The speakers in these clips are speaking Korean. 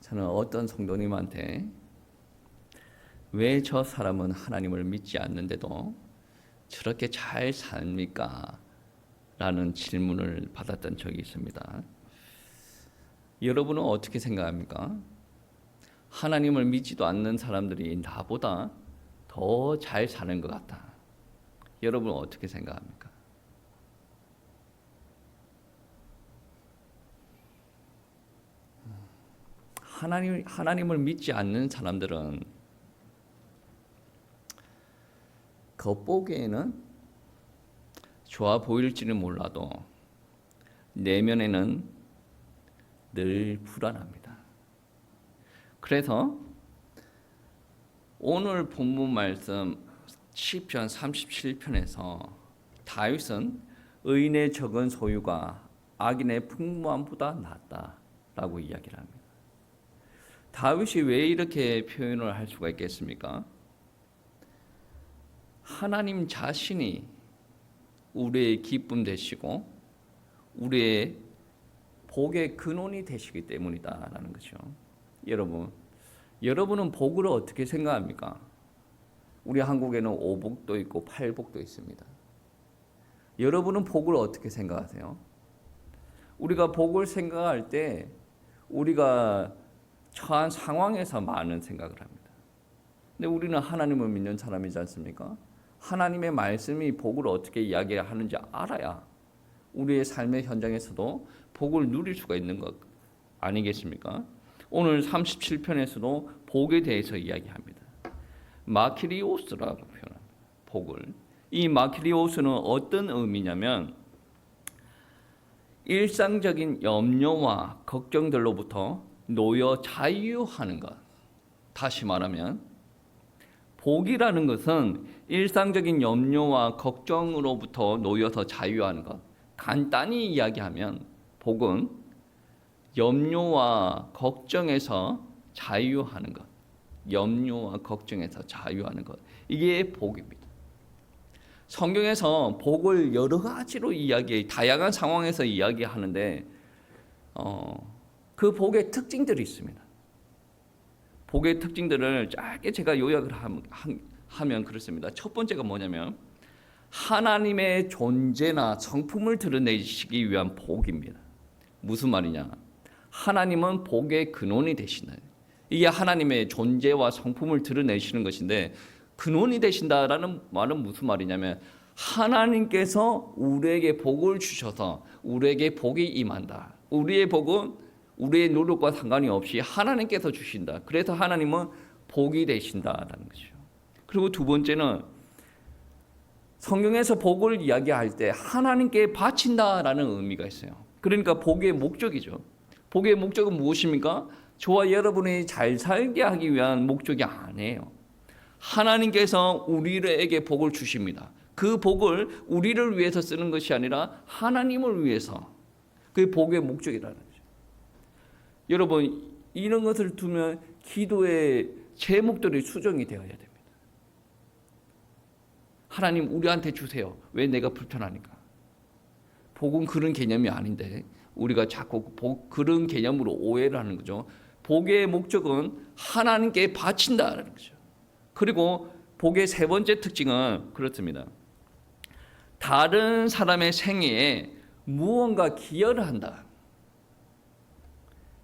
저는 어떤 성도님한테 왜 저 사람은 하나님을 믿지 않는데도 저렇게 잘 삽니까? 라는 질문을 받았던 적이 있습니다. 여러분은 어떻게 생각합니까? 하나님을 믿지도 않는 사람들이 나보다 더 잘 사는 것 같다. 여러분은 어떻게 생각합니까? 하나님을 믿지 않는 사람들은 겉보기에는 좋아 보일지는 몰라도 내면에는 늘 불안합니다. 그래서 오늘 본문 말씀 시편 37편에서 다윗은 의인의 적은 소유가 악인의 풍부함보다 낫다라고 이야기를 합니다. 다윗이 왜 이렇게 표현을 할 수가 있겠습니까? 하나님 자신이 우리의 기쁨 되시고 우리의 복의 근원이 되시기 때문이다라는 거죠. 여러분은 복을 어떻게 생각합니까? 우리 한국에는 오복도 있고 팔복도 있습니다. 여러분은 복을 어떻게 생각하세요? 우리가 복을 생각할 때 우리가 처한 상황에서 많은 생각을 합니다. 근데 우리는 하나님을 믿는 사람이지 않습니까? 하나님의 말씀이 복을 어떻게 이야기하는지 알아야 우리의 삶의 현장에서도 복을 누릴 수가 있는 것 아니겠습니까? 오늘 37편에서도 복에 대해서 이야기합니다. 마키리오스라고 표현합니다. 복을. 이 마키리오스는 어떤 의미냐면 일상적인 염려와 걱정들로부터 놓여 자유하는 것. 다시 말하면 복이라는 것은 일상적인 염려와 걱정으로부터 놓여서 자유하는 것. 간단히 이야기하면 복은 염려와 걱정에서 자유하는 것. 염려와 걱정에서 자유하는 것. 이게 복입니다. 성경에서 복을 여러 가지로 다양한 상황에서 이야기하는데 그 복의 특징들이 있습니다. 복의 특징들을 짧게 제가 요약을 하면 그렇습니다. 첫 번째가 뭐냐면 하나님의 존재나 성품을 드러내시기 위한 복입니다. 무슨 말이냐? 하나님은 복의 근원이 되신다. 이게 하나님의 존재와 성품을 드러내시는 것인데 근원이 되신다라는 말은 무슨 말이냐면 하나님께서 우리에게 복을 주셔서 우리에게 복이 임한다. 우리의 복은 우리의 노력과 상관이 없이 하나님께서 주신다. 그래서 하나님은 복이 되신다라는 거죠. 그리고 두 번째는 성경에서 복을 이야기할 때 하나님께 바친다라는 의미가 있어요. 그러니까 복의 목적이죠. 복의 목적은 무엇입니까? 저와 여러분이 잘 살게 하기 위한 목적이 아니에요. 하나님께서 우리에게 복을 주십니다. 그 복을 우리를 위해서 쓰는 것이 아니라 하나님을 위해서. 그게 복의 목적이라는 거죠. 여러분 이런 것을 두면 기도의 제목들이 수정이 되어야 됩니다. 하나님 우리한테 주세요. 왜 내가 불편하니까. 복은 그런 개념이 아닌데 우리가 자꾸 그런 개념으로 오해를 하는 거죠. 복의 목적은 하나님께 바친다라는 거죠. 그리고 복의 세 번째 특징은 그렇습니다. 다른 사람의 생애에 무언가 기여를 한다.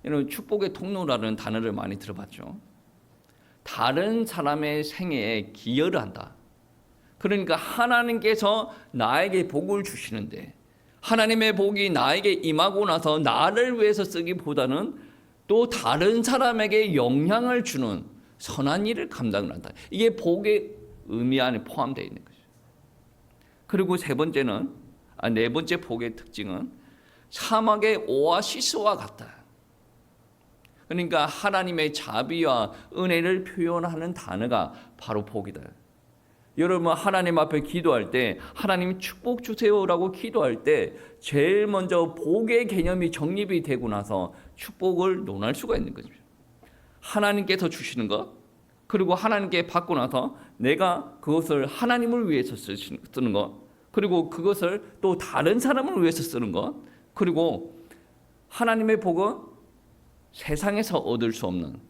이런 축복의 통로라는 단어를 많이 들어봤죠. 다른 사람의 생애에 기여를 한다. 그러니까 하나님께서 나에게 복을 주시는데 하나님의 복이 나에게 임하고 나서 나를 위해서 쓰기보다는 또 다른 사람에게 영향을 주는 선한 일을 감당을 한다. 이게 복의 의미 안에 포함되어 있는 거죠. 그리고 네 번째 복의 특징은 사막의 오아시스와 같다. 그러니까 하나님의 자비와 은혜를 표현하는 단어가 바로 복이다. 여러분 하나님 앞에 기도할 때 하나님 축복 주세요라고 기도할 때 제일 먼저 복의 개념이 정립이 되고 나서 축복을 논할 수가 있는 거죠. 하나님께서 주시는 것 그리고 하나님께 받고 나서 내가 그것을 하나님을 위해서 쓰는 것 그리고 그것을 또 다른 사람을 위해서 쓰는 것 그리고 하나님의 복은 세상에서 얻을 수 없는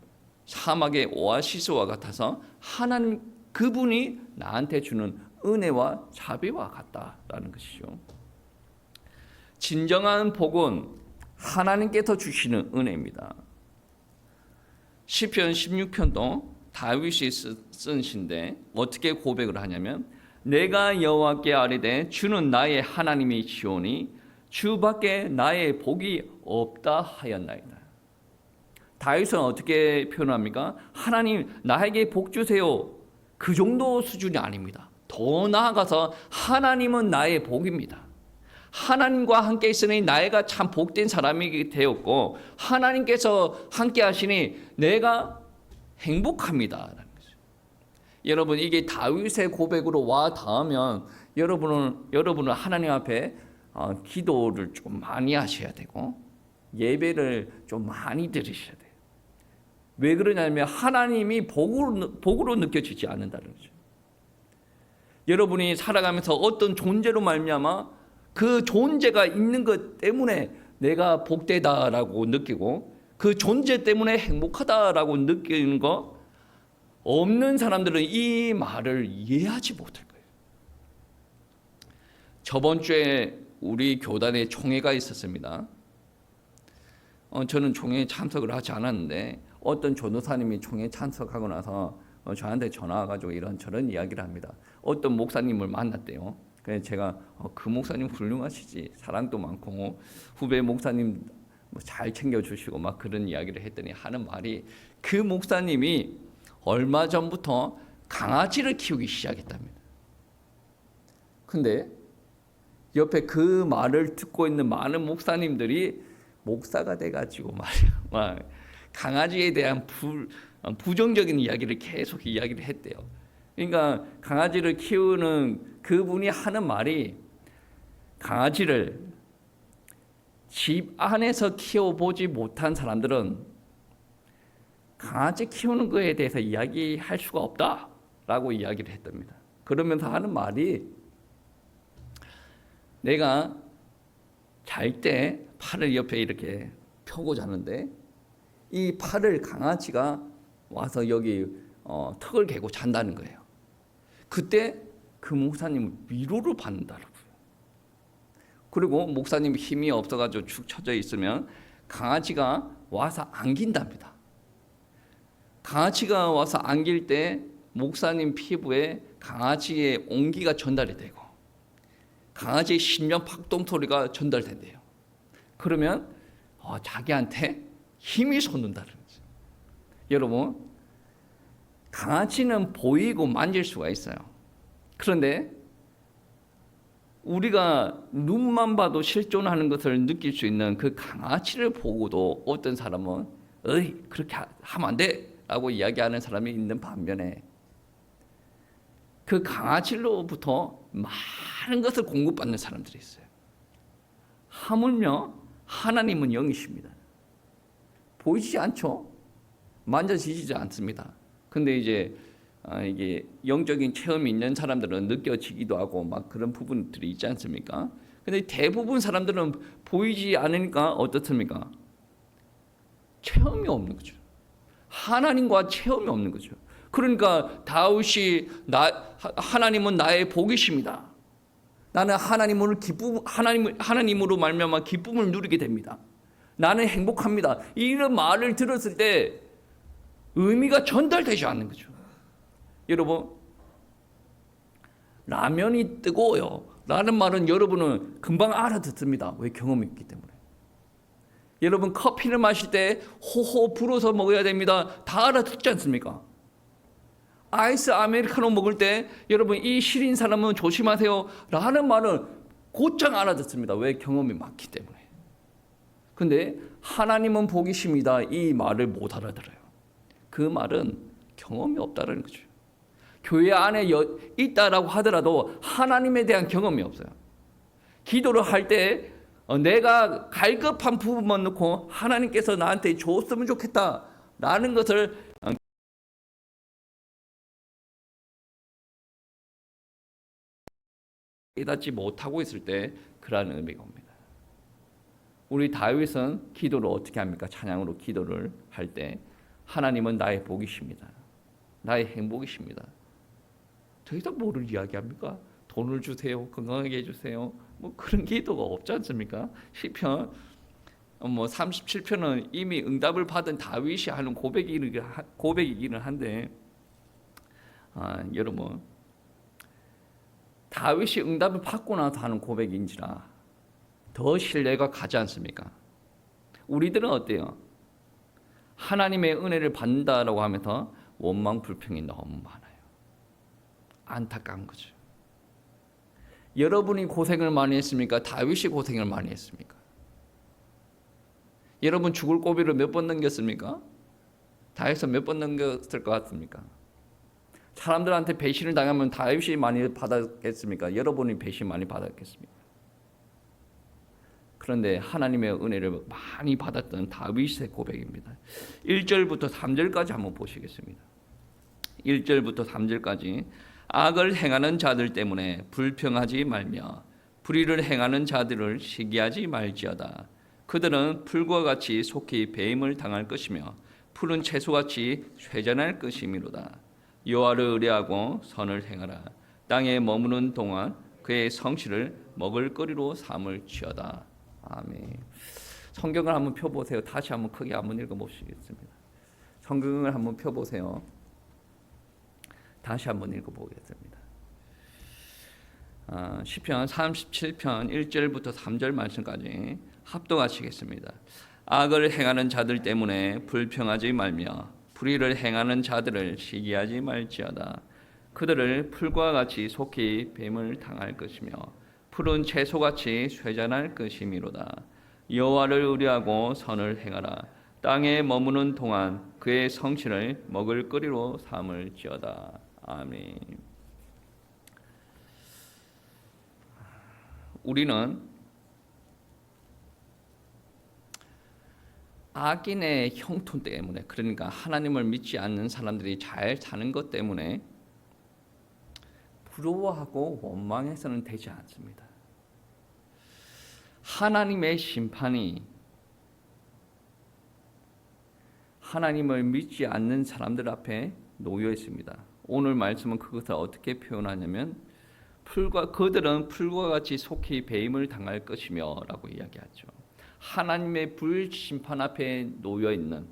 사막의 오아시스와 같아서 하나님 그분이 나한테 주는 은혜와 자비와 같다라는 것이죠. 진정한 복은 하나님께서 주시는 은혜입니다. 시편 16편도 다윗이 쓴 시인데 어떻게 고백을 하냐면 내가 여호와께 아뢰되 주는 나의 하나님이시오니 주밖에 나의 복이 없다 하였나이다. 다윗은 어떻게 표현합니까? 하나님 나에게 복 주세요. 그 정도 수준이 아닙니다. 더 나아가서 하나님은 나의 복입니다. 하나님과 함께 있으니 나이가 참 복된 사람이 되었고 하나님께서 함께 하시니 내가 행복합니다. 여러분 이게 다윗의 고백으로 와 닿으면 여러분은 하나님 앞에 기도를 좀 많이 하셔야 되고 예배를 좀 많이 드리셔야 돼요. 왜 그러냐면 하나님이 복으로 느껴지지 않는다는 거죠. 여러분이 살아가면서 어떤 존재로 말미암아 그 존재가 있는 것 때문에 내가 복되다라고 느끼고 그 존재 때문에 행복하다라고 느끼는 거 없는 사람들은 이 말을 이해하지 못할 거예요. 저번 주에 우리 교단에 총회가 있었습니다. 저는 총회에 참석을 하지 않았는데 어떤 전도사님이 총회에 참석하고 나서 저한테 전화 와가지고 이런저런 이야기를 합니다. 어떤 목사님을 만났대요. 그래서 제가 그 목사님 훌륭하시지, 사랑도 많고 후배 목사님 잘 챙겨주시고 막 그런 이야기를 했더니 하는 말이 그 목사님이 얼마 전부터 강아지를 키우기 시작했답니다. 근데 옆에 그 말을 듣고 있는 많은 목사님들이 목사가 돼가지고 막 강아지에 대한 부정적인 이야기를 계속 이야기를 했대요. 그러니까 강아지를 키우는 그분이 하는 말이 강아지를 집 안에서 키워보지 못한 사람들은 강아지 키우는 거에 대해서 이야기할 수가 없다라고 이야기를 했답니다. 그러면서 하는 말이 내가 잘 때 팔을 옆에 이렇게 펴고 자는데 이 팔을 강아지가 와서 여기 턱을 개고 잔다는 거예요. 그때 그 목사님은 위로를 받는다고요. 그리고 목사님 힘이 없어가지고 축 처져 있으면 강아지가 와서 안긴답니다. 강아지가 와서 안길 때 목사님 피부에 강아지의 온기가 전달이 되고 강아지의 심장 박동 소리가 전달된대요. 그러면 자기한테 힘이 솟는다는 거죠. 여러분 강아지는 보이고 만질 수가 있어요. 그런데 우리가 눈만 봐도 실존하는 것을 느낄 수 있는 그 강아지를 보고도 어떤 사람은 그렇게 하면 안 돼 라고 이야기하는 사람이 있는 반면에 그 강아지로부터 많은 것을 공급받는 사람들이 있어요. 하물며 하나님은 영이십니다. 보이지 않죠? 만져지지 않습니다. 근데 이제 이게 영적인 체험이 있는 사람들은 느껴지기도 하고 막 그런 부분들이 있지 않습니까? 근데 대부분 사람들은 보이지 않으니까 어떻습니까? 체험이 없는 거죠. 하나님과 체험이 없는 거죠. 그러니까 다윗이 하나님은 나의 복이십니다. 나는 하나님으로 말미암아 기쁨을 누리게 됩니다. 나는 행복합니다. 이런 말을 들었을 때 의미가 전달되지 않는 거죠. 여러분 라면이 뜨거워요 라는 말은 여러분은 금방 알아듣습니다. 왜? 경험이 있기 때문에. 여러분 커피를 마실 때 호호 불어서 먹어야 됩니다. 다 알아듣지 않습니까? 아이스 아메리카노 먹을 때 여러분 이 시린 사람은 조심하세요 라는 말은 곧장 알아듣습니다. 왜? 경험이 많기 때문에. 근데 하나님은 복이십니다 이 말을 못 알아들어요. 그 말은 경험이 없다는 거죠. 교회 안에 있다라고 하더라도 하나님에 대한 경험이 없어요. 기도를 할 때 내가 갈급한 부분만 놓고 하나님께서 나한테 줬으면 좋겠다라는 것을 깨닫지 못하고 있을 때 그러한 의미가 옵니다. 우리 다윗은 기도를 어떻게 합니까? 찬양으로 기도를 할 때 하나님은 나의 복이십니다. 나의 행복이십니다. 더 이상 뭐를 이야기합니까? 돈을 주세요. 건강하게 해주세요. 뭐 그런 기도가 없지 않습니까? 시편 37편은 이미 응답을 받은 다윗이 하는 고백이기는 한데 여러분 다윗이 응답을 받고 나서 하는 고백인지라 더 신뢰가 가지 않습니까? 우리들은 어때요? 하나님의 은혜를 받는다라고 하면서 원망 불평이 너무 많아요. 안타까운 거죠. 여러분이 고생을 많이 했습니까? 다윗이 고생을 많이 했습니까? 여러분 죽을 고비를 몇 번 넘겼습니까? 다윗은 몇 번 넘겼을 것 같습니까? 사람들한테 배신을 당하면 다윗이 많이 받았겠습니까? 여러분이 배신 많이 받았겠습니까? 그런데 하나님의 은혜를 많이 받았던 다윗의 고백입니다. 1절부터 3절까지 한번 보시겠습니다. 1절부터 3절까지 악을 행하는 자들 때문에 불평하지 말며 불의를 행하는 자들을 시기하지 말지어다. 그들은 풀과 같이 속히 배임을 당할 것이며 푸른 채소같이 쇠잔할 것이미로다. 여호와를 의뢰하고 선을 행하라. 땅에 머무는 동안 그의 성실을 먹을거리로 삼을지어다. 아멘. 성경을 한번 펴보세요. 다시 한번 크게 한번 읽어보시겠습니다. 성경을 한번 펴보세요. 다시 한번 읽어보겠습니다. 시편 37편 1절부터 3절 말씀까지 합독하시겠습니다. 악을 행하는 자들 때문에 불평하지 말며 불의를 행하는 자들을 시기하지 말지어다. 그들을 풀과 같이 속히 뱀을 당할 것이며 푸른 채소같이 쇠잔할 것이미로다. 여호와를 의뢰하고 선을 행하라. 땅에 머무는 동안 그의 성실을 먹을거리로 삼을지어다. 아멘. 우리는 악인의 형통 때문에, 그러니까 하나님을 믿지 않는 사람들이 잘 사는 것 때문에 부러워하고 원망해서는 되지 않습니다. 하나님의 심판이 하나님을 믿지 않는 사람들 앞에 놓여 있습니다. 오늘 말씀은 그것을 어떻게 표현하냐면 그들은 풀과 같이 속히 배임을 당할 것이며 라고 이야기하죠. 하나님의 불심판 앞에 놓여 있는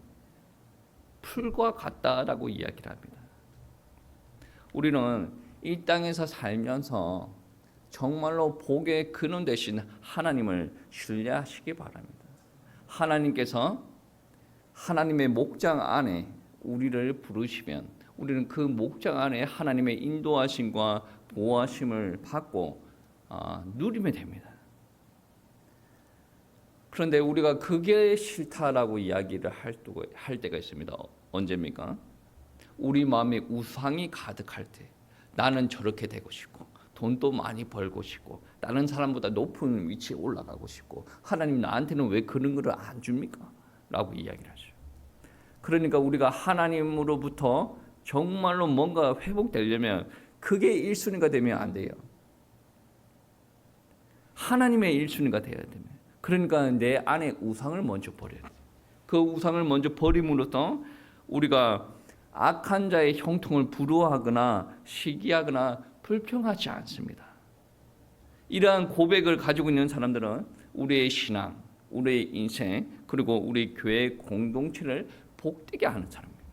풀과 같다라고 이야기를 합니다. 우리는 이 땅에서 살면서 정말로 복의 근원 되신 하나님을 신뢰하시기 바랍니다. 하나님께서 하나님의 목장 안에 우리를 부르시면 우리는 그 목장 안에 하나님의 인도하심과 보호하심을 받고 누리면 됩니다. 그런데 우리가 그게 싫다라고 이야기를 할 때가 있습니다. 언제입니까? 우리 마음에 우상이 가득할 때, 나는 저렇게 되고 싶고 돈도 많이 벌고 싶고 다른 사람보다 높은 위치에 올라가고 싶고 하나님 나한테는 왜 그런 걸 안 줍니까? 라고 이야기를 하죠. 그러니까 우리가 하나님으로부터 정말로 뭔가 회복되려면 그게 1순위가 되면 안 돼요. 하나님의 1순위가 되어야 됩니다. 그러니까 내 안에 우상을 먼저 버려야 돼요. 그 우상을 먼저 버림으로써 우리가 악한 자의 형통을 부러워하거나 시기하거나 불평하지 않습니다. 이러한 고백을 가지고 있는 사람들은 우리의 신앙, 우리의 인생, 그리고 우리 교회 공동체를 복되게 하는 사람입니다.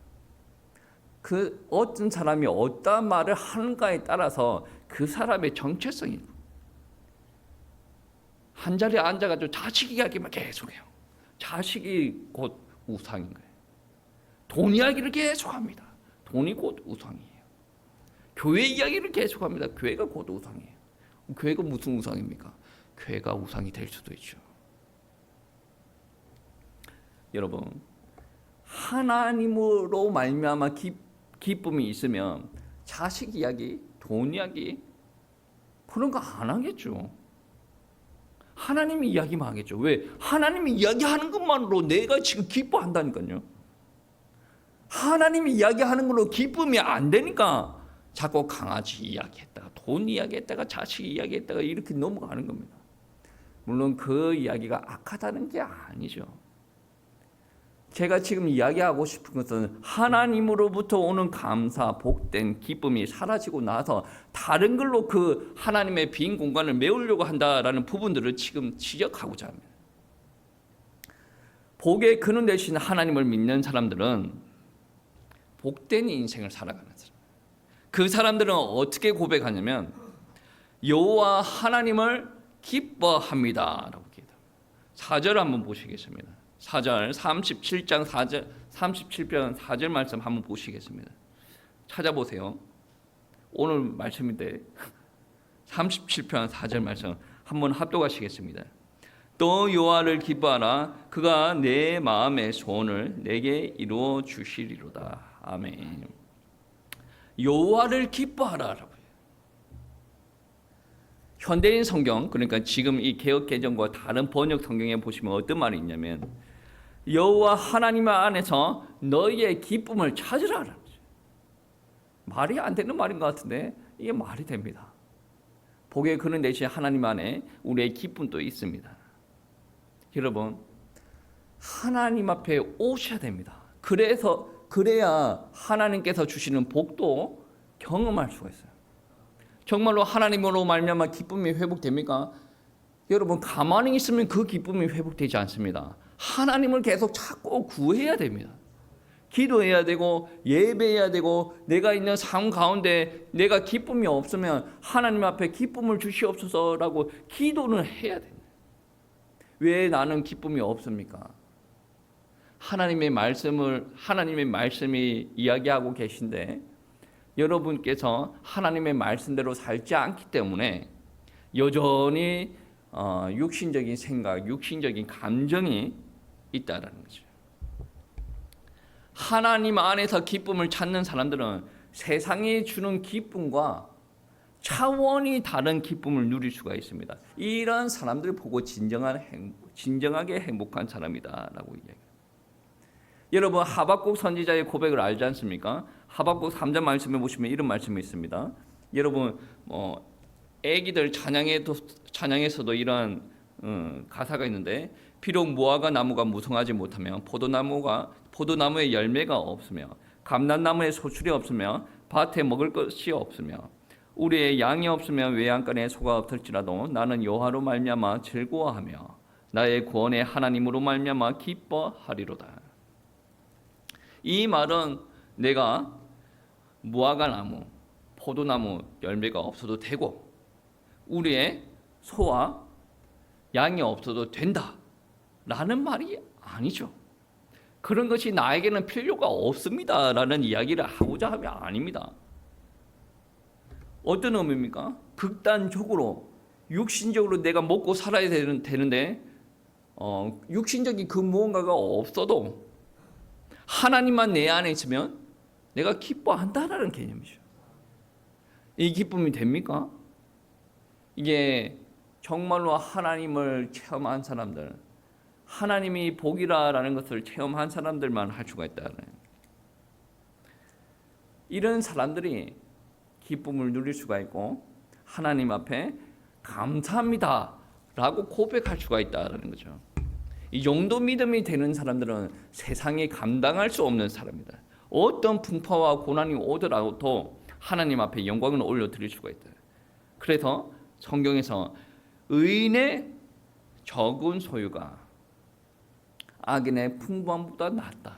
그 어떤 사람이 어떤 말을 하는가에 따라서 그 사람의 정체성이 한 자리에 앉아가지고 자식 이야기만 계속해요. 자식이 곧 우상인 거예요. 돈 이야기를 계속합니다. 돈이 곧 우상이에요. 교회 이야기를 계속합니다. 교회가 곧 우상이에요. 교회가 무슨 우상입니까? 교회가 우상이 될 수도 있죠. 여러분, 하나님으로 말미암아 기쁨이 있으면 자식 이야기, 돈 이야기 그런 거 안 하겠죠. 하나님이 이야기만 하겠죠. 왜? 하나님이 이야기하는 것만으로 내가 지금 기뻐한다니까요. 하나님이 이야기하는 걸로 기쁨이 안 되니까 자꾸 강아지 이야기했다가 돈 이야기했다가 자식 이야기했다가 이렇게 넘어가는 겁니다. 물론 그 이야기가 악하다는 게 아니죠. 제가 지금 이야기하고 싶은 것은 하나님으로부터 오는 감사, 복된 기쁨이 사라지고 나서 다른 걸로 그 하나님의 빈 공간을 메우려고 한다라는 부분들을 지금 지적하고자 합니다. 복의 근원 되신 하나님을 믿는 사람들은 복된 인생을 살아가는 사람. 그 사람들은 어떻게 고백하냐면 여호와 하나님을 기뻐합니다라고 기도합니다. 4절 한번 보시겠습니다. 4절 37장 4절 37편 4절 말씀 한번 보시겠습니다. 찾아보세요. 오늘 말씀인데 37편 4절 말씀 한번 합독하시겠습니다. 또 여호와를 기뻐하라. 그가 내 마음의 소원을 내게 이루어 주시리로다. 아멘. 여호와를 기뻐하라라고요. 현대인 성경, 그러니까 지금 이 개역 개정과 다른 번역 성경에 보시면 어떤 말이 있냐면 여호와 하나님 안에서 너희의 기쁨을 찾으라라는 거죠. 말이 안 되는 말인 것 같은데 이게 말이 됩니다. 복의 근원 되신 하나님 안에 우리의 기쁨도 있습니다. 여러분, 하나님 앞에 오셔야 됩니다. 그래야 하나님께서 주시는 복도 경험할 수가 있어요. 정말로 하나님으로 말미암아 기쁨이 회복됩니까? 여러분, 가만히 있으면 그 기쁨이 회복되지 않습니다. 하나님을 계속 찾고 구해야 됩니다. 기도해야 되고 예배해야 되고 내가 있는 삶 가운데 내가 기쁨이 없으면 하나님 앞에 기쁨을 주시옵소서라고 기도는 해야 됩니다. 왜 나는 기쁨이 없습니까? 하나님의 말씀이 이야기하고 계신데 여러분께서 하나님의 말씀대로 살지 않기 때문에 여전히 육신적인 생각, 육신적인 감정이 있다라는 거죠. 하나님 안에서 기쁨을 찾는 사람들은 세상이 주는 기쁨과 차원이 다른 기쁨을 누릴 수가 있습니다. 이런 사람들을 보고 진정하게 행복한 사람이다라고 이야기합니다. 여러분, 하박국 선지자의 고백을 알지 않습니까? 하박국 3장 말씀에 보시면 이런 말씀이 있습니다. 여러분, 애기들 찬양에서도 이런 가사가 있는데 비록 무화과 나무가 무성하지 못하며 포도나무의 열매가 없으며 감람나무에 소출이 없으며 밭에 먹을 것이 없으며 우리의 양이 없으며 외양간에 소가 없을지라도 나는 여호와로 말미암아 즐거워하며 나의 구원의 하나님으로 말미암아 기뻐하리로다. 이 말은 내가 무화과 나무, 포도나무 열매가 없어도 되고 우리의 소와 양이 없어도 된다 라는 말이 아니죠. 그런 것이 나에게는 필요가 없습니다 라는 이야기를 하고자 함이 아닙니다. 어떤 의미입니까? 극단적으로 육신적으로 내가 먹고 살아야 되는데 육신적인 그 무언가가 없어도 하나님만 내 안에 있으면 내가 기뻐한다라는 개념이죠. 이 기쁨이 됩니까? 이게 정말로 하나님을 체험한 사람들, 하나님이 복이라는 것을 체험한 사람들만 할 수가 있다는, 이런 사람들이 기쁨을 누릴 수가 있고 하나님 앞에 감사합니다 라고 고백할 수가 있다는 거죠. 이 정도 믿음이 되는 사람들은 세상에 감당할 수 없는 사람이다. 어떤 풍파와 고난이 오더라도 하나님 앞에 영광을 올려드릴 수가 있다. 그래서 성경에서 의인의 적은 소유가 악인의 풍부함보다 낫다.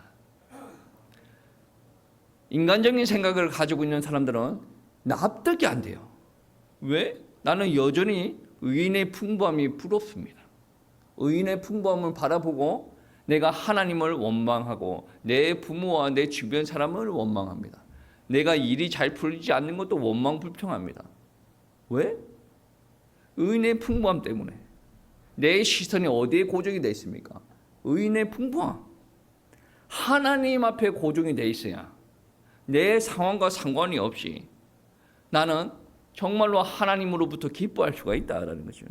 인간적인 생각을 가지고 있는 사람들은 납득이 안 돼요. 왜? 나는 여전히 의인의 풍부함이 부럽습니다. 의인의 풍부함을 바라보고 내가 하나님을 원망하고 내 부모와 내 주변 사람을 원망합니다. 내가 일이 잘 풀리지 않는 것도 원망불평합니다. 왜? 의인의 풍부함 때문에. 내 시선이 어디에 고정이 되어 있습니까? 의인의 풍부함. 하나님 앞에 고정이 되어 있어야 내 상황과 상관이 없이 나는 정말로 하나님으로부터 기뻐할 수가 있다라는 거죠.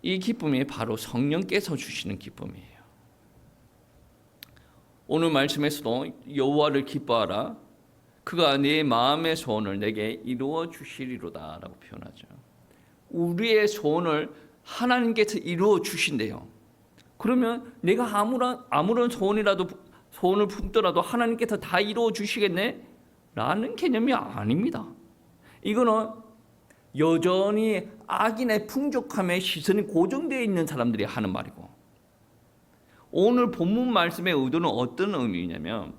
이 기쁨이 바로 성령께서 주시는 기쁨이에요. 오늘 말씀에서도 여호와를 기뻐하라. 그가 네 마음의 소원을 내게 이루어 주시리로다 라고 표현하죠. 우리의 소원을 하나님께서 이루어 주신대요. 그러면 내가 아무런 소원을 품더라도 하나님께서 다 이루어 주시겠네? 라는 개념이 아닙니다. 이거는 여전히 악인의 풍족함에 시선이 고정되어 있는 사람들이 하는 말이고, 오늘 본문 말씀의 의도는 어떤 의미냐면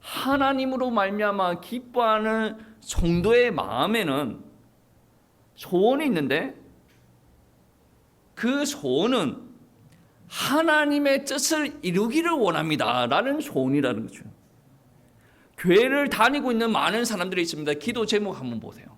하나님으로 말미암아 기뻐하는 성도의 마음에는 소원이 있는데 그 소원은 하나님의 뜻을 이루기를 원합니다 라는 소원이라는 거죠. 교회를 다니고 있는 많은 사람들이 있습니다. 기도 제목 한번 보세요.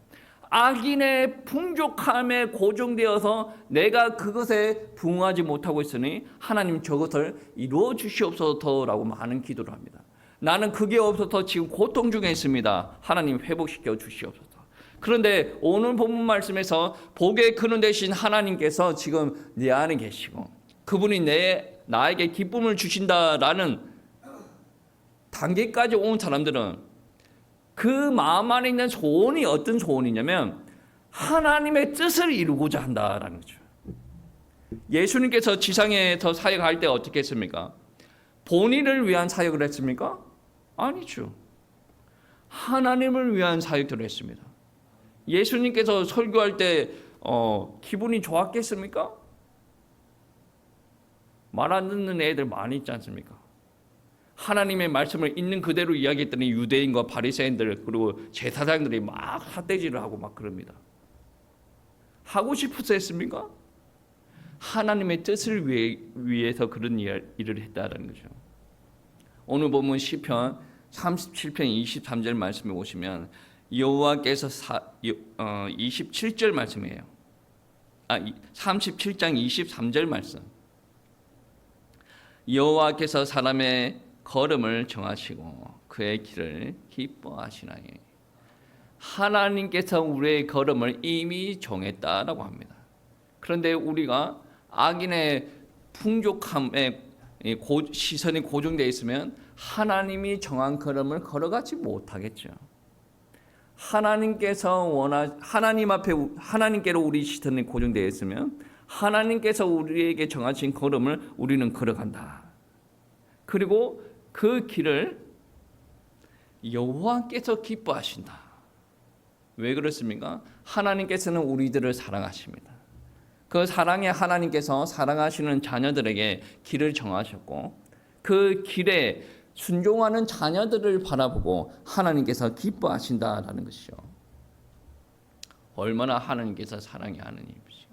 악인의 풍족함에 고정되어서 내가 그것에 부응하지 못하고 있으니 하나님 저것을 이루어 주시옵소서라고 많은 기도를 합니다. 나는 그게 없어서 지금 고통 중에 있습니다. 하나님 회복시켜 주시옵소서. 그런데 오늘 본문 말씀에서 복의 근원 되신 하나님께서 지금 내 안에 계시고 그분이 나에게 기쁨을 주신다라는 단계까지 온 사람들은 그 마음 안에 있는 소원이 어떤 소원이냐면 하나님의 뜻을 이루고자 한다라는 거죠. 예수님께서 지상에서 사역할 때 어떻게 했습니까? 본인을 위한 사역을 했습니까? 아니죠. 하나님을 위한 사역들을 했습니다. 예수님께서 설교할 때 기분이 좋았겠습니까? 말 안 듣는 애들 많이 있지 않습니까? 하나님의 말씀을 있는 그대로 이야기했더니 유대인과 바리새인들 그리고 제사장들이 막 삿대질을 하고 막 그럽니다. 하고 싶어서 했습니까? 하나님의 뜻을 위해서 그런 일을 했다는 거죠. 오늘 보면 시편 37편 23절 말씀에 오시면 여호와께서 27절 말씀이에요. 37장 23절 말씀. 여호와께서 사람의 걸음을 정하시고 그의 길을 기뻐하시나니. 하나님께서 우리의 걸음을 이미 정했다라고 합니다. 그런데 우리가 악인의 풍족함에 시선이 고정되어 있으면 하나님이 정한 걸음을 걸어가지 못하겠죠. 하나님께로 우리 시선이 고정되어 있으면 하나님께서 우리에게 정하신 걸음을 우리는 걸어간다. 그리고 그 길을 여호와께서 기뻐하신다. 왜 그렇습니까? 하나님께서는 우리들을 사랑하십니다. 그 사랑의 하나님께서 사랑하시는 자녀들에게 길을 정하셨고 그 길에 순종하는 자녀들을 바라보고 하나님께서 기뻐하신다라는 것이죠. 얼마나 하나님께서 사랑이 하느님이십니까?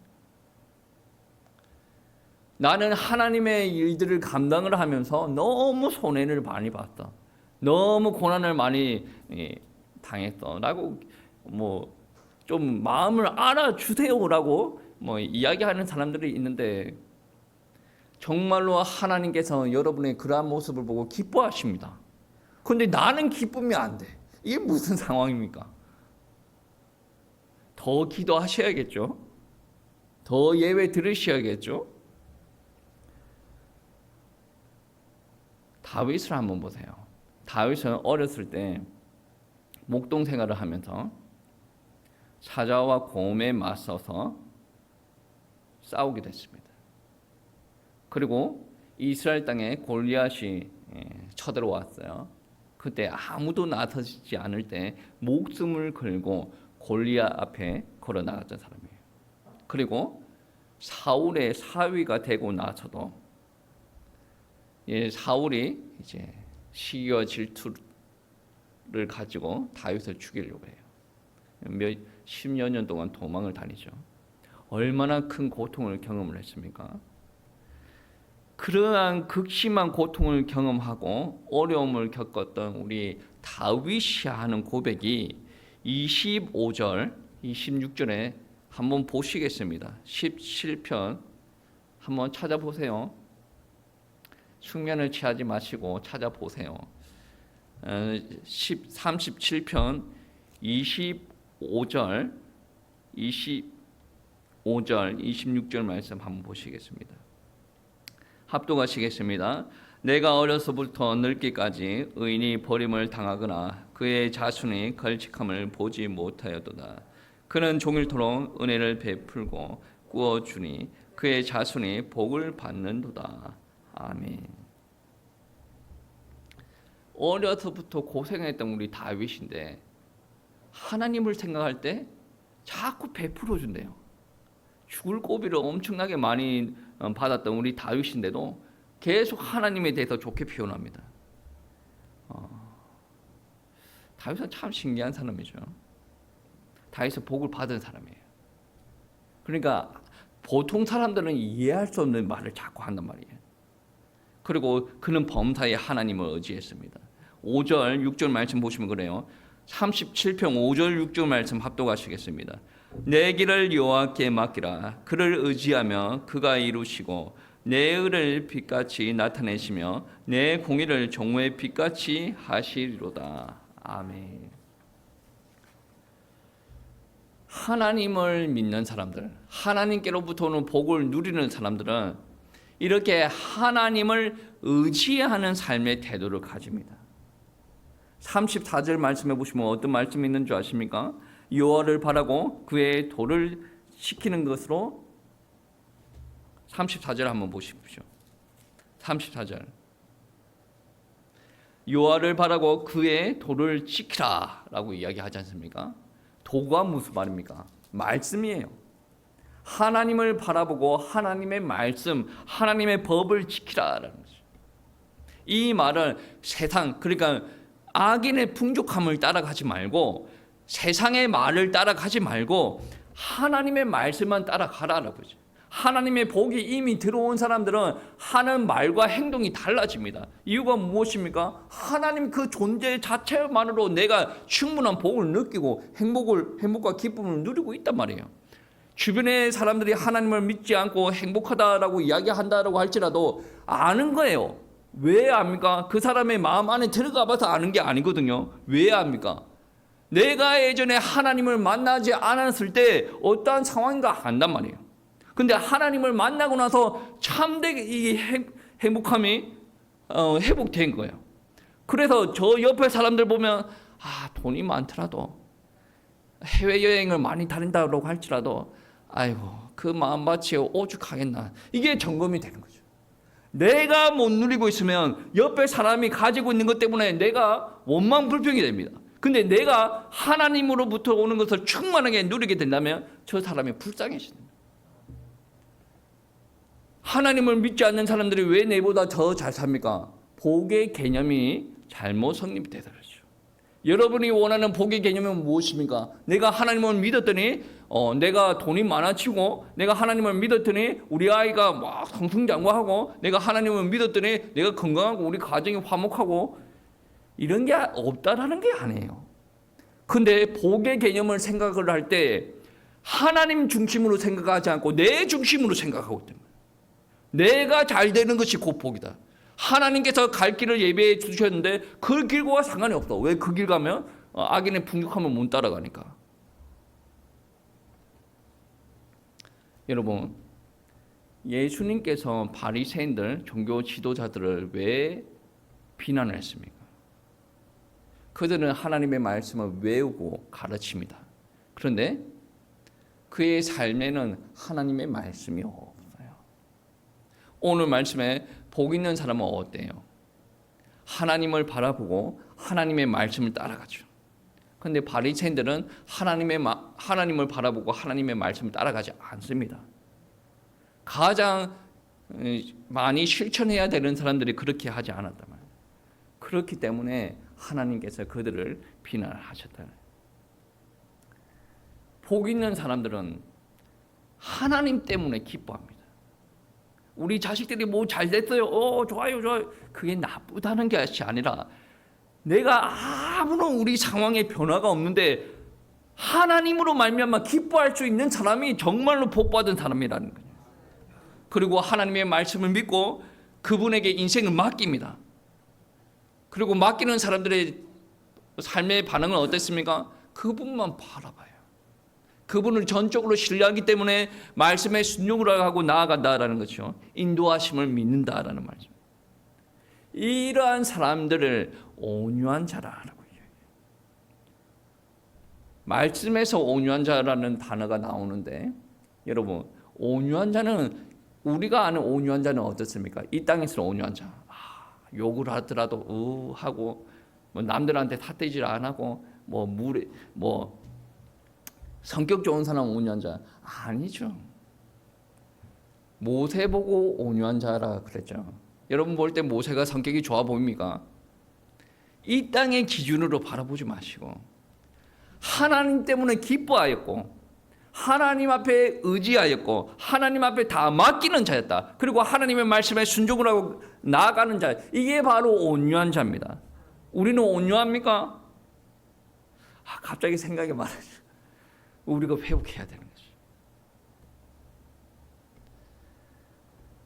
나는 하나님의 일들을 감당을 하면서 너무 손해를 많이 봤다. 너무 고난을 많이 당했어. 라고 좀 마음을 알아주세요라고 이야기하는 사람들이 있는데 정말로 하나님께서 여러분의 그러한 모습을 보고 기뻐하십니다. 그런데 나는 기쁨이 안 돼. 이게 무슨 상황입니까? 더 기도하셔야겠죠. 더 예배 들으셔야겠죠. 다윗을 한번 보세요. 다윗은 어렸을 때 목동 생활을 하면서 사자와 곰에 맞서서 싸우게 됐습니다. 그리고 이스라엘 땅에 골리앗이 쳐들어왔어요. 그때 아무도 나서지 않을 때 목숨을 걸고 골리앗 앞에 걸어 나갔던 사람이에요. 그리고 사울의 사위가 되고 나서도 사울이 이제 시기와 질투를 가지고 다윗을 죽이려고 해요. 십여 년 동안 도망을 다니죠. 얼마나 큰 고통을 경험을 했습니까? 그러한 극심한 고통을 경험하고 어려움을 겪었던 우리 다윗이 하는 고백이 25절, 26절에 한번 보시겠습니다. 17편 한번 찾아보세요. 숙면을 취하지 마시고 찾아보세요. 37편 25절, 26절 말씀 한번 보시겠습니다. 합독하시겠습니다. 내가 어려서부터 늙기까지 의인이 버림을 당하거나 그의 자손이 걸칙함을 보지 못하였도다. 그는 종일토록 은혜를 베풀고 꾸어주니 그의 자손이 복을 받는도다. 아멘. 어려서부터 고생했던 우리 다윗인데 하나님을 생각할 때 자꾸 베풀어 준대요. 죽을 고비를 엄청나게 많이 받았던 우리 다윗인데도 계속 하나님에 대해서 좋게 표현합니다. 다윗은 참 신기한 사람이죠. 다윗은 복을 받은 사람이에요. 그러니까 보통 사람들은 이해할 수 없는 말을 자꾸 한단 말이에요. 그리고 그는 범사에 하나님을 의지했습니다. 5절, 6절 말씀 보시면 그래요. 37편 5절, 6절 말씀 합독하시겠습니다. 내 길을 여호와께 맡기라. 그를 의지하며 그가 이루시고 내 의를 빛같이 나타내시며 내 공의를 정오의 빛같이 하시리로다. 아멘. 하나님을 믿는 사람들, 하나님께로부터 오는 복을 누리는 사람들은 이렇게 하나님을 의지하는 삶의 태도를 가집니다. 34절 말씀해 보시면 어떤 말씀이 있는 줄 아십니까? 여호와를 바라고 그의 도를 지키는 것으로 34절 한번 보십시오. 34절 여호와를 바라고 그의 도를 지키라 라고 이야기하지 않습니까? 도가 무슨 말입니까? 말씀이에요. 하나님을 바라보고 하나님의 말씀, 하나님의 법을 지키라라는 거죠. 이 말은 세상, 그러니까 악인의 풍족함을 따라가지 말고 세상의 말을 따라가지 말고 하나님의 말씀만 따라가라라고 하죠. 하나님의 복이 이미 들어온 사람들은 하는 말과 행동이 달라집니다. 이유가 무엇입니까? 하나님 그 존재 자체만으로 내가 충분한 복을 느끼고 행복과 기쁨을 누리고 있단 말이에요. 주변의 사람들이 하나님을 믿지 않고 행복하다라고 이야기한다라고 할지라도 아는 거예요. 왜 압니까? 그 사람의 마음 안에 들어가 봐서 아는 게 아니거든요. 왜 압니까? 내가 예전에 하나님을 만나지 않았을 때 어떠한 상황인가 안단 말이에요. 근데 하나님을 만나고 나서 참되게 이 행복함이 회복된 거예요. 그래서 저 옆에 사람들 보면 돈이 많더라도 해외여행을 많이 다닌다고 할지라도 아이고 그 마음밭이 오죽하겠나, 이게 점검이 되는 거죠. 내가 못 누리고 있으면 옆에 사람이 가지고 있는 것 때문에 내가 원망불평이 됩니다. 근데 내가 하나님으로부터 오는 것을 충만하게 누리게 된다면 저 사람이 불쌍해집니다. 하나님을 믿지 않는 사람들이 왜 내보다 더 잘 삽니까? 복의 개념이 잘못 성립돼서 그렇죠. 여러분이 원하는 복의 개념은 무엇입니까? 내가 하나님을 믿었더니 내가 돈이 많아지고, 내가 하나님을 믿었더니 우리 아이가 막 성승장구하고, 내가 하나님을 믿었더니 내가 건강하고 우리 가정이 화목하고, 이런 게 없다라는 게 아니에요. 근데 복의 개념을 생각을 할 때 하나님 중심으로 생각하지 않고 내 중심으로 생각하고 있단 말이에요. 내가 잘 되는 것이 곧 복이다. 하나님께서 갈 길을 예비해 주셨는데 그 길과 상관이 없어. 왜? 그 길 가면 악인의 풍족함을 못 따라가니까. 여러분, 예수님께서 바리새인들, 종교 지도자들을 왜 비난을 했습니까? 그들은 하나님의 말씀을 외우고 가르칩니다. 그런데 그의 삶에는 하나님의 말씀이 없어요. 오늘 말씀에 복 있는 사람은 어때요? 하나님을 바라보고 하나님의 말씀을 따라가죠. 그런데 바리새인들은 하나님을 바라보고 하나님의 말씀을 따라가지 않습니다. 가장 많이 실천해야 되는 사람들이 그렇게 하지 않았단 말이에요. 그렇기 때문에 하나님께서 그들을 비난하셨다. 복 있는 사람들은 하나님 때문에 기뻐합니다. 우리 자식들이 뭐 잘 됐어요. 좋아요. 그게 나쁘다는 것이 아니라 내가 아무런 우리 상황에 변화가 없는데 하나님으로 말미암아 기뻐할 수 있는 사람이 정말로 복받은 사람이라는 거예요. 그리고 하나님의 말씀을 믿고 그분에게 인생을 맡깁니다. 그리고 맡기는 사람들의 삶의 반응은 어땠습니까? 그분만 바라봐요. 그분을 전적으로 신뢰하기 때문에 말씀에 순종을 하고 나아간다라는 것이죠. 인도하심을 믿는다라는 말이죠. 이러한 사람들을 온유한 자라라고 얘기해요. 말씀에서 온유한 자라는 단어가 나오는데 여러분 온유한 자는 우리가 아는 온유한 자는 어떻습니까? 이 땅에서 온유한 자. 욕을 하더라도 하고 뭐 남들한테 탓대질 안 하고 뭐 물에 뭐 성격 좋은 사람 온유한 자 아니죠. 모세 보고 온유한 자라 그랬죠. 여러분 볼 때 모세가 성격이 좋아 보입니까? 이 땅의 기준으로 바라보지 마시고 하나님 때문에 기뻐하였고 하나님 앞에 의지하였고 하나님 앞에 다 맡기는 자였다. 그리고 하나님의 말씀에 순종을 하고 나아가는 자, 이게 바로 온유한 자입니다. 우리는 온유합니까? 갑자기 생각이 많아요. 우리가 회복해야 되는 거죠.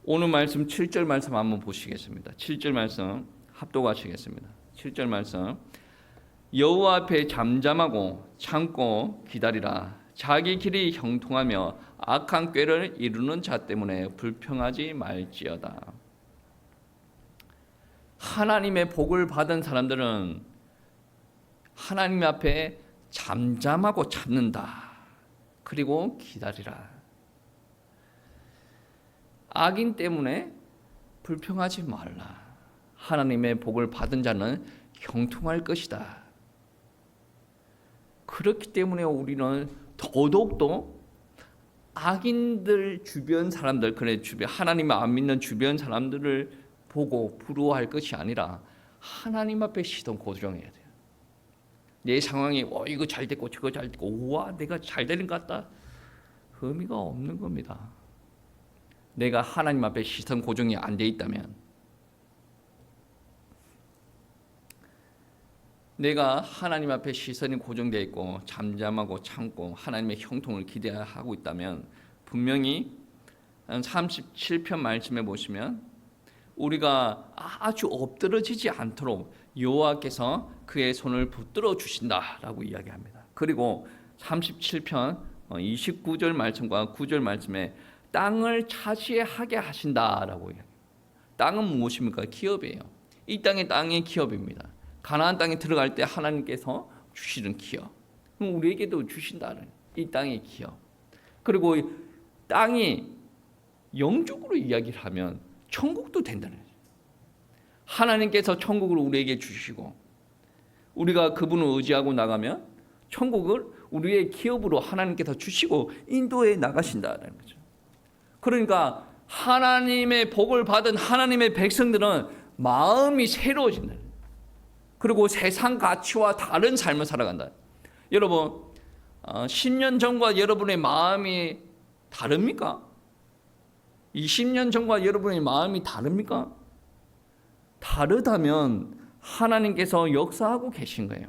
오늘 말씀 7절 말씀 한번 보시겠습니다. 7절 말씀 합독하시겠습니다. 7절 말씀 여호와 앞에 잠잠하고 참고 기다리라. 자기 길이 형통하며 악한 꾀를 이루는 자 때문에 불평하지 말지어다. 하나님의 복을 받은 사람들은 하나님 앞에 잠잠하고 참는다. 그리고 기다리라. 악인 때문에 불평하지 말라. 하나님의 복을 받은 자는 형통할 것이다. 그렇기 때문에 우리는 더더욱더 악인들 주변 사람들, 그래 주변 하나님을 안 믿는 주변 사람들을 보고 부러워할 것이 아니라 하나님 앞에 시선 고정해야 돼요. 내 상황이 이거 잘 됐고 저거 잘 됐고 우와 내가 잘 되는 것 같다. 의미가 없는 겁니다. 내가 하나님 앞에 시선 고정이 안 돼 있다면, 내가 하나님 앞에 시선이 고정되어 있고 잠잠하고 참고 하나님의 형통을 기대하고 있다면 분명히 37편 말씀에 보시면 우리가 아주 엎드러지지 않도록 여호와께서 그의 손을 붙들어 주신다라고 이야기합니다. 그리고 37편 29절 말씀과 9절 말씀에 땅을 차지하게 하신다라고 이야기합니다. 땅은 무엇입니까? 기업이에요. 이 땅의 기업입니다. 가나안 땅에 들어갈 때 하나님께서 주시는 기업, 그럼 우리에게도 주신다는 이 땅의 기업. 그리고 땅이 영적으로 이야기를 하면 천국도 된다는 거죠. 하나님께서 천국을 우리에게 주시고 우리가 그분을 의지하고 나가면 천국을 우리의 기업으로 하나님께서 주시고 인도해 나가신다는 거죠. 그러니까 하나님의 복을 받은 하나님의 백성들은 마음이 새로워진다. 그리고 세상 가치와 다른 삶을 살아간다. 여러분 10년 전과 여러분의 마음이 다릅니까? 20년 전과 여러분의 마음이 다릅니까? 다르다면 하나님께서 역사하고 계신 거예요.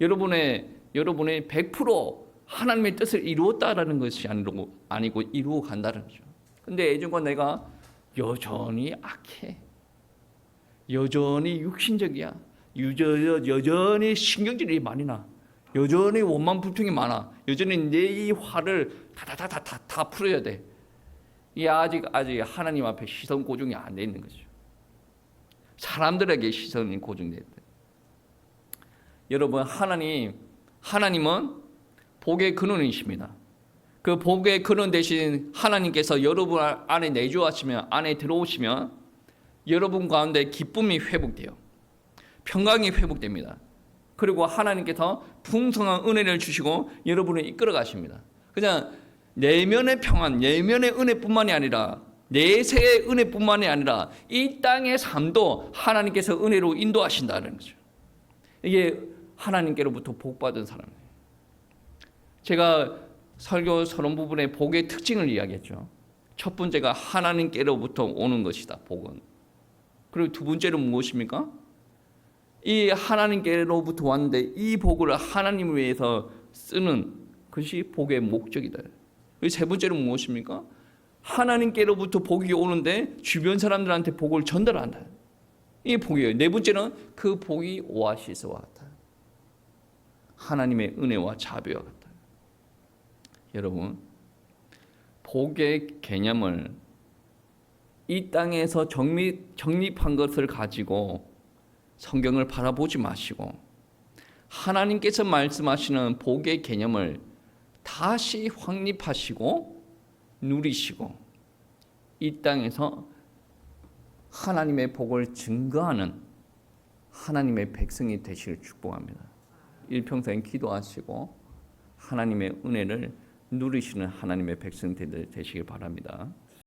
여러분의 100% 하나님의 뜻을 이루었다라는 것이 아니고 이루어 간다는 거죠. 근데 예전과 내가 여전히 악해. 여전히 육신적이야. 여전히 신경질이 많이 나. 여전히 원망 불평이 많아. 여전히 내 이 화를 다 풀어야 돼. 이게 아직 하나님 앞에 시선 고정이 안 돼 있는 거죠. 사람들에게 시선이 고정돼 있다. 여러분 하나님은 복의 근원이십니다. 그 복의 근원 대신 하나님께서 여러분 안에 내주하시면, 안에 들어오시면 여러분 가운데 기쁨이 회복돼요. 평강이 회복됩니다. 그리고 하나님께서 풍성한 은혜를 주시고 여러분을 이끌어 가십니다. 그냥 내면의 평안, 내면의 은혜뿐만이 아니라 내세의 은혜뿐만이 아니라 이 땅의 삶도 하나님께서 은혜로 인도하신다는 거죠. 이게 하나님께로부터 복받은 사람이에요. 제가 설교 서론 부분에 복의 특징을 이야기했죠. 첫 번째가 하나님께로부터 오는 것이다, 복은. 그리고 두 번째는 무엇입니까? 이 하나님께로부터 왔는데 이 복을 하나님을 위해서 쓰는 것이 복의 목적이다. 세 번째는 무엇입니까? 하나님께로부터 복이 오는데 주변 사람들한테 복을 전달한다. 이게 복이에요. 네 번째는 그 복이 오아시스와 같다. 하나님의 은혜와 자비와 같다. 여러분, 복의 개념을 이 땅에서 정립한 것을 가지고 성경을 바라보지 마시고 하나님께서 말씀하시는 복의 개념을 다시 확립하시고 누리시고 이 땅에서 하나님의 복을 증거하는 하나님의 백성이 되시길 축복합니다. 일평생 기도하시고 하나님의 은혜를 누리시는 하나님의 백성들 되시길 바랍니다.